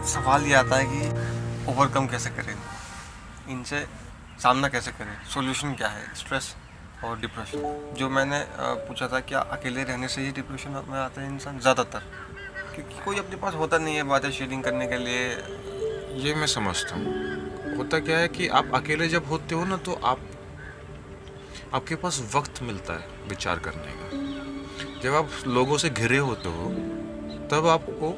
सवाल ये आता है कि ओवरकम कैसे करें, इनसे सामना कैसे करें, सॉल्यूशन क्या है स्ट्रेस और डिप्रेशन। जो मैंने पूछा था, क्या अकेले रहने से ही डिप्रेशन में आता है इंसान ज़्यादातर, क्योंकि कोई अपने पास होता नहीं है बातें शेयरिंग करने के लिए। ये मैं समझता हूँ। होता क्या है कि आप अकेले जब होते हो ना, तो आपके पास वक्त मिलता है विचार करने का। जब आप लोगों से घिरे होते हो तब आपको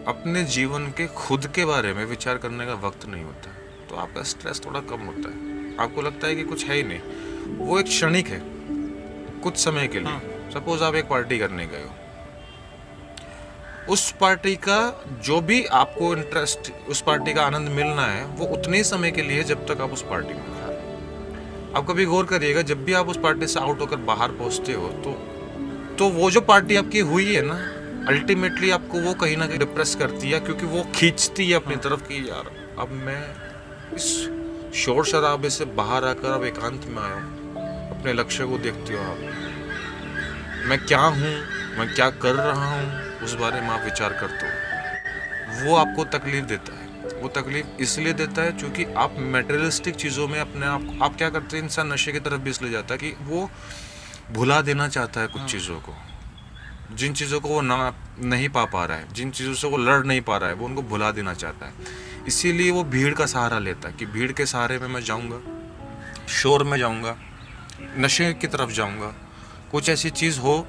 अपने जीवन के खुद के बारे में विचार करने का वक्त नहीं होता, तो आपका स्ट्रेस थोड़ा कम होता है। आपको लगता है कि कुछ है ही नहीं, वो एक क्षणिक है, कुछ समय के लिए। सपोज आप एक पार्टी करने गए हो, उस पार्टी का जो भी आपको इंटरेस्ट, उस पार्टी का आनंद मिलना है, वो उतने ही समय के लिए जब तक आप उस पार्टी में हो। आप कभी गौर करिएगा, जब भी आप उस पार्टी से आउट होकर बाहर पहुंचते हो तो वो जो पार्टी आपकी हुई है ना, अल्टीमेटली आपको वो कहीं ना कहीं डिप्रेस करती है, क्योंकि वो खींचती है अपनी तरफ कि यार अब मैं इस शोर शराबे से बाहर आकर अब एकांत में आया हूँ। अपने लक्ष्य को देखते हो आप, मैं क्या हूँ, मैं क्या कर रहा हूँ, उस बारे में आप विचार करते हो। वो आपको तकलीफ देता है। वो तकलीफ इसलिए देता है क्योंकि आप मटेरियलिस्टिक चीज़ों में अपने आप क्या करते हैं, इंसान नशे की तरफ भी इसलिए जाता है कि वो भुला देना चाहता है कुछ चीज़ों को, जिन चीज़ों को वो नहीं पा रहा है, जिन चीज़ों से वो लड़ नहीं पा रहा है, वो उनको भुला देना चाहता है। इसीलिए वो भीड़ का सहारा लेता है कि भीड़ के सहारे में मैं जाऊँगा, शोर में जाऊँगा, नशे की तरफ जाऊँगा, कुछ ऐसी चीज़ हो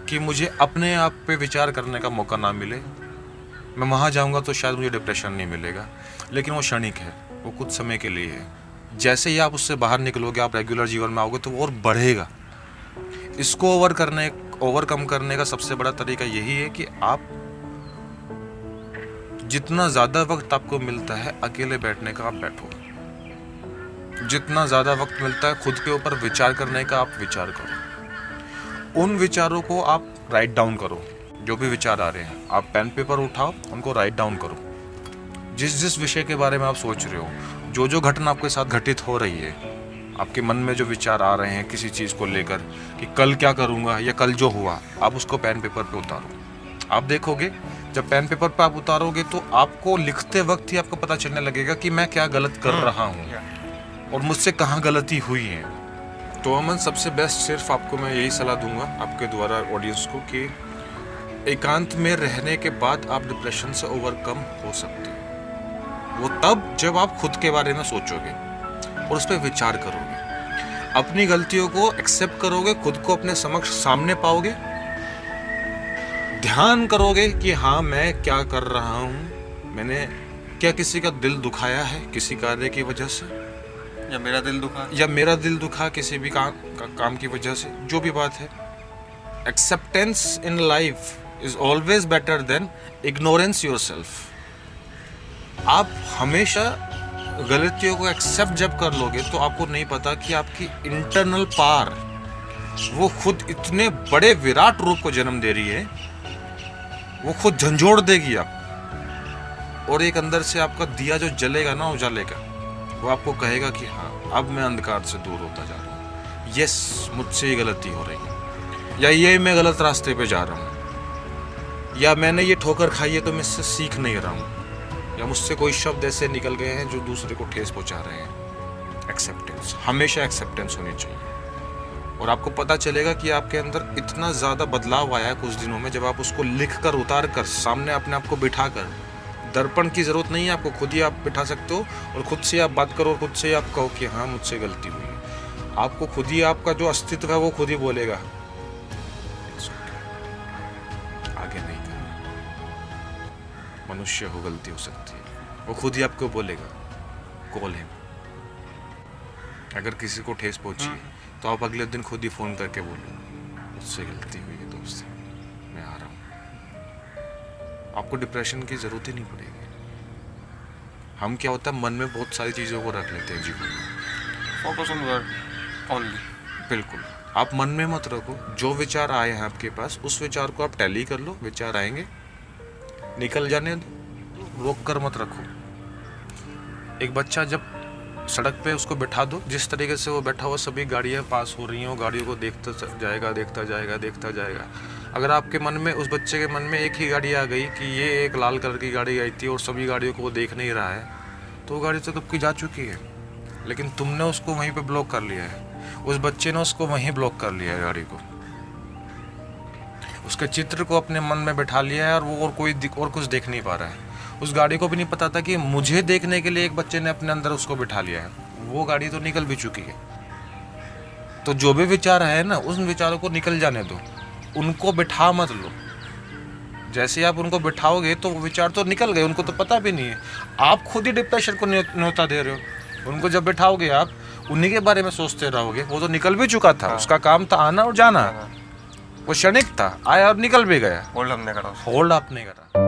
कि मुझे अपने आप पे विचार करने का मौका ना मिले। मैं वहाँ जाऊँगा तो शायद मुझे डिप्रेशन नहीं मिलेगा, लेकिन वो क्षणिक है, वो कुछ समय के लिए है। जैसे ही आप उससे बाहर निकलोगे, आप रेगुलर जीवन में आओगे, तो वो और बढ़ेगा। इसको ओवरकम करने का सबसे बड़ा तरीका यही है कि आप जितना ज़्यादा वक्त आपको मिलता है अकेले बैठने का, आप बैठो। जितना ज़्यादा वक्त मिलता है खुद के ऊपर विचार करने का, आप विचार करो। उन विचारों को आप राइट डाउन करो। जो भी विचार आ रहे हैं, आप पेन पेपर उठाओ, उनको राइट डाउन करो। जिस विषय के बारे में आप सोच रहे हो, जो घटना आपके साथ घटित हो रही है, आपके मन में जो विचार आ रहे हैं किसी चीज़ को लेकर कि कल क्या करूँगा या कल जो हुआ, आप उसको पेन पेपर पे उतारो। आप देखोगे, जब पेन पेपर पे आप उतारोगे तो आपको लिखते वक्त ही आपको पता चलने लगेगा कि मैं क्या गलत कर रहा हूँ और मुझसे कहाँ गलती हुई है। तो अमन, सबसे बेस्ट सिर्फ आपको मैं यही सलाह दूंगा आपके द्वारा ऑडियंस को कि एकांत में रहने के बाद आप डिप्रेशन से ओवरकम हो सकते हो। वो तब जब आप खुद के बारे में सोचोगे और उस पर विचार करोगे, अपनी गलतियों को एक्सेप्ट करोगे, खुद को अपने समक्ष सामने पाओगे, ध्यान करोगे कि हाँ मैं क्या कर रहा हूँ, मैंने क्या किसी का दिल दुखाया है किसी कार्य की वजह से, या मेरा दिल दुखा किसी भी काम की वजह से, जो भी बात है। Acceptance in life is always better than ignorance yourself. आप हमेशा गलतियों को एक्सेप्ट जब कर लोगे तो आपको नहीं पता कि आपकी इंटरनल पावर वो खुद इतने बड़े विराट रूप को जन्म दे रही है, वो खुद झंझोड़ देगी आप। और एक अंदर से आपका दिया जो जलेगा ना, उजाले का, वो आपको कहेगा कि हाँ अब मैं अंधकार से दूर होता जा रहा हूँ, यस मुझसे ये गलती हो रही है, या ये मैं गलत रास्ते पे जा रहा हूँ, या मैंने ये ठोकर खाई है तो मैं इससे सीख नहीं रहा हूँ, या मुझसे कोई शब्द ऐसे निकल गए हैं जो दूसरे को ठेस पहुँचा रहे हैं। एक्सेप्टेंस, हमेशा एक्सेप्टेंस होनी चाहिए। और आपको पता चलेगा कि आपके अंदर इतना ज़्यादा बदलाव आया है कुछ दिनों में, जब आप उसको लिख कर, उतार कर, सामने अपने आप को बिठा कर, दर्पण की ज़रूरत नहीं है आपको, खुद ही आप बिठा सकते हो और खुद से आप बात करो और खुद से आप कहो कि हाँ मुझसे गलती हुई है। आपको खुद ही, आपका जो अस्तित्व है वो खुद ही बोलेगा आगे नहीं करना, मनुष्य हो, गलती हो सकती है, वो खुद ही आपको बोलेगा कॉल हिम। अगर किसी को ठेस पहुंची तो आप अगले दिन खुद ही फ़ोन करके बोलो मुझसे गलती हुई है दोस्त, मैं आ रहा हूँ। आपको डिप्रेशन की ज़रूरत ही नहीं पड़ेगी। हम क्या होता है, मन में बहुत सारी चीज़ों को रख लेते हैं जीवन में। Focus on word only. बिल्कुल, आप मन में मत रखो। जो विचार आए हैं आपके पास, उस विचार को आप टैली कर लो। विचार आएंगे, निकल जाने दो, रोक कर मत रखो। एक बच्चा जब सड़क पे, उसको बैठा दो, जिस तरीके से वो बैठा हुआ, सभी गाड़ियाँ पास हो रही हैं, वो गाड़ियों को देखता जाएगा, देखता जाएगा, देखता जाएगा। अगर आपके मन में, उस बच्चे के मन में एक ही गाड़ी आ गई कि ये एक लाल कलर की गाड़ी आई थी और सभी गाड़ियों को वो देख नहीं रहा है, तो वो गाड़ी तो तब की जा चुकी है। लेकिन तुमने उसको वहीं पे ब्लॉक कर लिया है, उस बच्चे ने उसको वहीं ब्लॉक कर लिया है गाड़ी को, उसके चित्र को अपने मन में बैठा लिया है और वो और कुछ देख नहीं पा रहा है। उस गाड़ी को भी नहीं पता था कि मुझे देखने के लिए एक बच्चे ने अपने अंदर उसको बिठा लिया है। वो गाड़ी तो निकल भी चुकी है। तो जो भी विचार है ना, उन विचारों को निकल जाने दो, उनको बिठा मत लो। जैसे आप उनको बिठाओगे तो विचार तो निकल गए, उनको तो पता भी नहीं है। आप खुद ही डिप्रेशन को न्योता दे रहे हो। उनको जब बिठाओगे आप, उन्हीं के बारे में सोचते रहोगे। वो तो निकल भी चुका था, उसका काम था आना और जाना, वो क्षणिक था, आया और निकल भी गया। होल्ड हमने करा। होल्ड आपने करा।